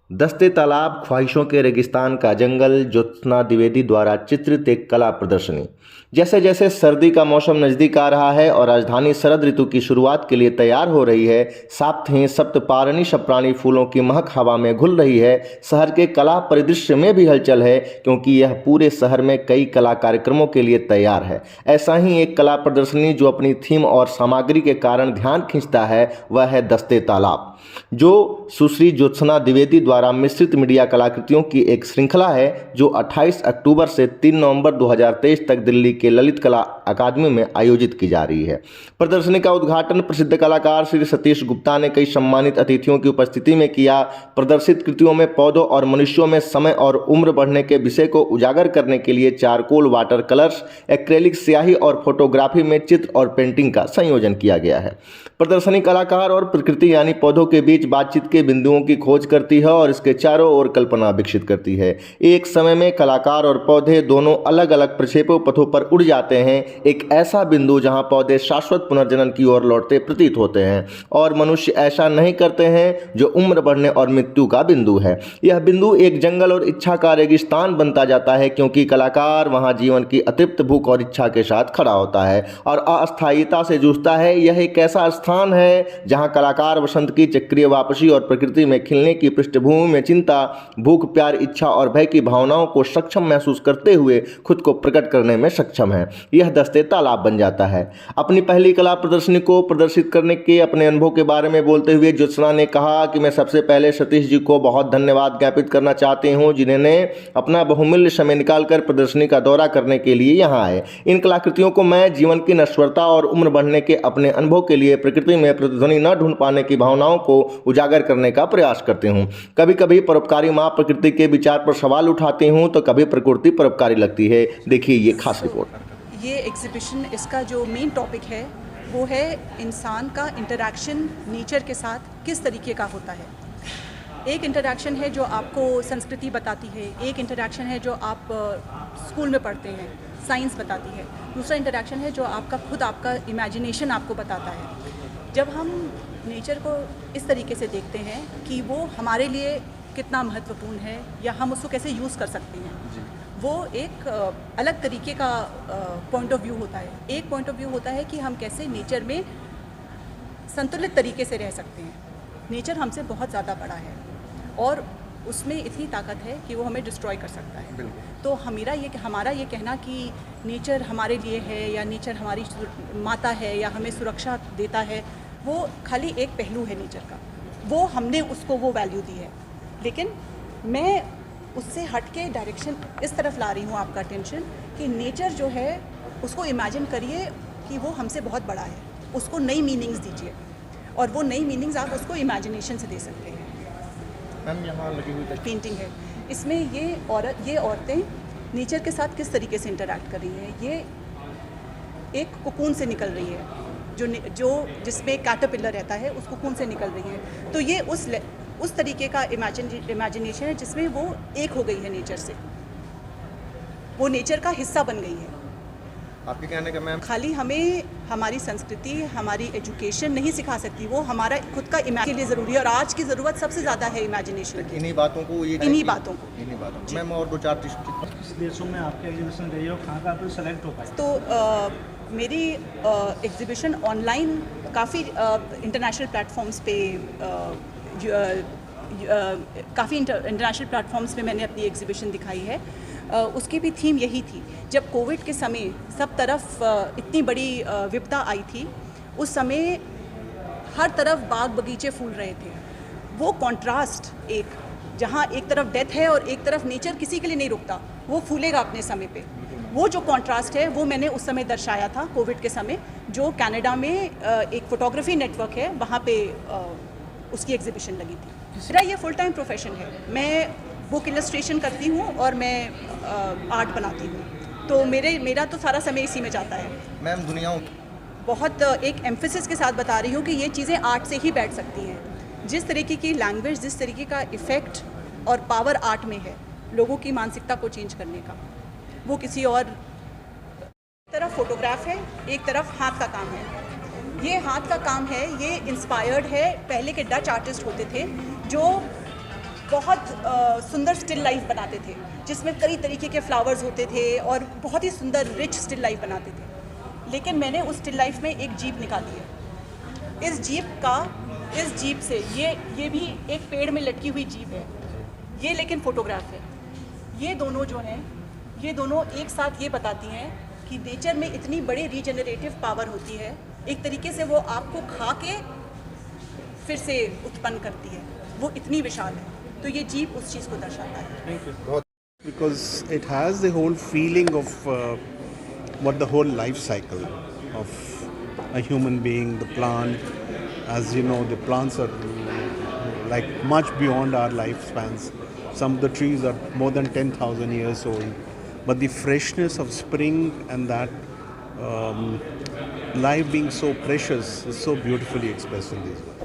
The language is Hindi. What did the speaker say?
दस्ते तालाब, ख्वाहिशों के रेगिस्तान का जंगल, ज्योत्सना द्विवेदी द्वारा चित्रित एक कला प्रदर्शनी। जैसे जैसे सर्दी का मौसम नज़दीक आ रहा है और राजधानी शरद ऋतु की शुरुआत के लिए तैयार हो रही है, साथ ही सप्तपारणी शप्राणी फूलों की महक हवा में घुल रही है। शहर के कला परिदृश्य में भी हलचल है, क्योंकि यह पूरे शहर में कई कला कार्यक्रमों के लिए तैयार है। ऐसा ही एक कला प्रदर्शनी जो अपनी थीम और सामग्री के कारण ध्यान खींचता है, वह है दस्ते तालाब, जो सुश्री ज्योत्सना द्विवेदी द्वारा मिश्रित मीडिया कलाकृतियों की एक श्रृंखला है, जो 28 अक्टूबर से 3 नवंबर 2023 तक दिल्ली के ललित कला अकादमी में आयोजित की जा रही है। प्रदर्शनी का उद्घाटन प्रसिद्ध कलाकार श्री सतीश गुप्ता ने कई सम्मानित अतिथियों की उपस्थिति में किया। प्रदर्शित कृतियों में पौधों और मनुष्यों में समय और उम्र बढ़ने के विषय को उजागर करने के लिए चारकोल, वाटर कलर्स, एक्रेलिक स्याही और फोटोग्राफी में चित्र और पेंटिंग का संयोजन किया गया है। प्रदर्शनी कलाकार और प्रकृति यानी पौधों के बीच बातचीत के बिंदुओं की खोज करती है और इसके चारों ओर कल्पना विकसित करती है। एक समय में कलाकार और पौधे दोनों अलग अलग प्रक्षेपण पथों पर उड़ जाते हैं, एक ऐसा बिंदु जहां पौधे शाश्वत पुनर्जनन की ओर लौटते प्रतीत होते हैं और मनुष्य ऐसा नहीं करते हैं, जो उम्र बढ़ने और मृत्यु का बिंदु है। यह बिंदु एक जंगल और इच्छा का रेगिस्तान बनता जाता है, क्योंकि कलाकार वहां जीवन की अतृप्त भूख और इच्छा के साथ खड़ा होता है और अस्थायीता से जूझता है। यह एक ऐसा स्थान है जहां कलाकार वसंत की चक्रीय वापसी और प्रकृति में खिलने की पृष्ठभूमि में चिंता, भूख, प्यार, इच्छा और भय की भावनाओं को सक्षम महसूस करते हुए खुद को प्रकट करने में सक्षम है। यह दस्ते तालाब बन जाता है। अपनी पहली कला प्रदर्शनी को प्रदर्शित करने के अपने अनुभव के बारे में बोलते हुए ज्योत्सना ने कहा कि मैं सबसे पहले सतीश जी को बहुत धन्यवाद ज्ञापित करना चाहती हूँ, जिन्होंने अपना बहुमूल्य समय निकालकर प्रदर्शनी का दौरा करने के लिए यहाँ आए। इन कलाकृतियों को मैं जीवन की नश्वरता और उम्र बढ़ने के अपने अनुभव के लिए प्रकृति में प्रतिध्वनि न ढूंढ पाने की भावनाओं को उजागर करने का प्रयास करती हूँ। कभी कभी परोपकारी माँ प्रकृति के विचार पर सवाल उठाती हूँ, तो कभी प्रकृति परोपकारी लगती है। देखिए ये खास रिपोर्ट। ये एग्जीबिशन, इसका जो मेन टॉपिक है वो है इंसान का इंटरैक्शन नेचर के साथ किस तरीके का होता है। एक इंटरैक्शन है जो आपको संस्कृति बताती है, एक इंटरैक्शन है जो आप स्कूल में पढ़ते हैं, साइंस बताती है, दूसरा इंटरैक्शन है जो आपका इमेजिनेशन आपको बताता है। जब हम नेचर को इस तरीके से देखते हैं कि वो हमारे लिए कितना महत्वपूर्ण है या हम उसको कैसे यूज़ कर सकते हैं, वो एक अलग तरीके का पॉइंट ऑफ व्यू होता है। एक पॉइंट ऑफ व्यू होता है कि हम कैसे नेचर में संतुलित तरीके से रह सकते हैं। नेचर हमसे बहुत ज़्यादा बड़ा है और उसमें इतनी ताकत है कि वो हमें डिस्ट्रॉय कर सकता है। तो हमारा ये कहना कि नेचर हमारे लिए है या नेचर हमारी माता है या हमें सुरक्षा देता है, वो खाली एक पहलू है नेचर का। वो हमने उसको वो वैल्यू दी है, लेकिन मैं उससे हट के डायरेक्शन इस तरफ ला रही हूँ आपका अटेंशन कि नेचर जो है उसको इमेजिन करिए कि वो हमसे बहुत बड़ा है, उसको नई मीनिंग्स दीजिए और वो नई मीनिंग्स आप उसको इमेजिनेशन से दे सकते हैं। मैम यहाँ लगी हुई पेंटिंग है, इसमें ये औरतें नेचर के साथ किस तरीके से इंटरैक्ट कर रही हैं। ये एक कोकून से निकल रही है, जिसमें कैटरपिलर रहता है, उस कोकून से निकल रही है। तो ये उस तरीके का इमेजिनेशन है जिसमें वो एक हो गई है नेचर से, वो नेचर का हिस्सा बन गई है। आपके कहने का मैम खाली हमें हमारी संस्कृति, हमारी एजुकेशन नहीं सिखा सकती, वो हमारा खुद का इमेजिन के लिए ज़रूरी है और आज की ज़रूरत सबसे ज़्यादा है इमेजिनेशन की। इन्हीं बातों को मैम और दो चार किस देशों में आपके एग्जीबिशन रही हो, कहाँ का आप सेलेक्ट हो पाए? तो मेरी एग्जीबिशन ऑनलाइन काफ़ी इंटरनेशनल प्लेटफॉर्म्स पे काफ़ी इंटरनेशनल प्लेटफॉर्म्स पे मैंने अपनी एग्जीबिशन दिखाई है। उसकी भी थीम यही थी। जब कोविड के समय सब तरफ इतनी बड़ी विपदा आई थी, उस समय हर तरफ बाग बगीचे फूल रहे थे। वो कॉन्ट्रास्ट, जहाँ एक तरफ डेथ है और एक तरफ नेचर किसी के लिए नहीं रुकता, वो फूलेगा अपने समय पे। वो जो कॉन्ट्रास्ट है वो मैंने उस समय दर्शाया था कोविड के समय, जो कनाडा में एक फोटोग्राफी नेटवर्क है, वहाँ पे उसकी एग्जीबिशन लगी थी। मेरा ये फुल टाइम प्रोफेशन है। मैं बुक इलस्ट्रेशन करती हूँ और मैं आर्ट बनाती हूँ, तो मेरा तो सारा समय इसी में जाता है। मैम दुनियाओं बहुत एक एम्फेसिस के साथ बता रही हूँ कि ये चीज़ें आर्ट से ही बैठ सकती हैं। जिस तरीके की लैंग्वेज, जिस तरीके का इफ़ेक्ट और पावर आर्ट में है लोगों की मानसिकता को चेंज करने का, वो किसी और तरफ फोटोग्राफ है, एक तरफ हाथ का काम है। ये हाथ का काम है, ये इंस्पायर्ड है, पहले के डच आर्टिस्ट होते थे जो बहुत सुंदर स्टिल लाइफ बनाते थे, जिसमें कई तरीके के फ्लावर्स होते थे और बहुत ही सुंदर रिच स्टिल लाइफ बनाते थे। लेकिन मैंने उस स्टिल लाइफ में एक जीप निकाली है। इस जीप से ये भी एक पेड़ में लटकी हुई जीप है, ये लेकिन फोटोग्राफ है। ये दोनों जो हैं, ये दोनों एक साथ ये बताती हैं कि नेचर में इतनी बड़ी रीजनरेटिव पावर होती है, एक तरीके से वो आपको खा के फिर से उत्पन्न करती है, वो इतनी विशाल है। तो ये जीप उस चीज़ को दर्शाता है। Because it has the whole feeling of what the whole life cycle of a human being, the plant. As you know, the plants are like much beyond our lifespans. Some of the trees are more than 10,000 years old. But the freshness of spring and that life being so precious is so beautifully expressed in these words.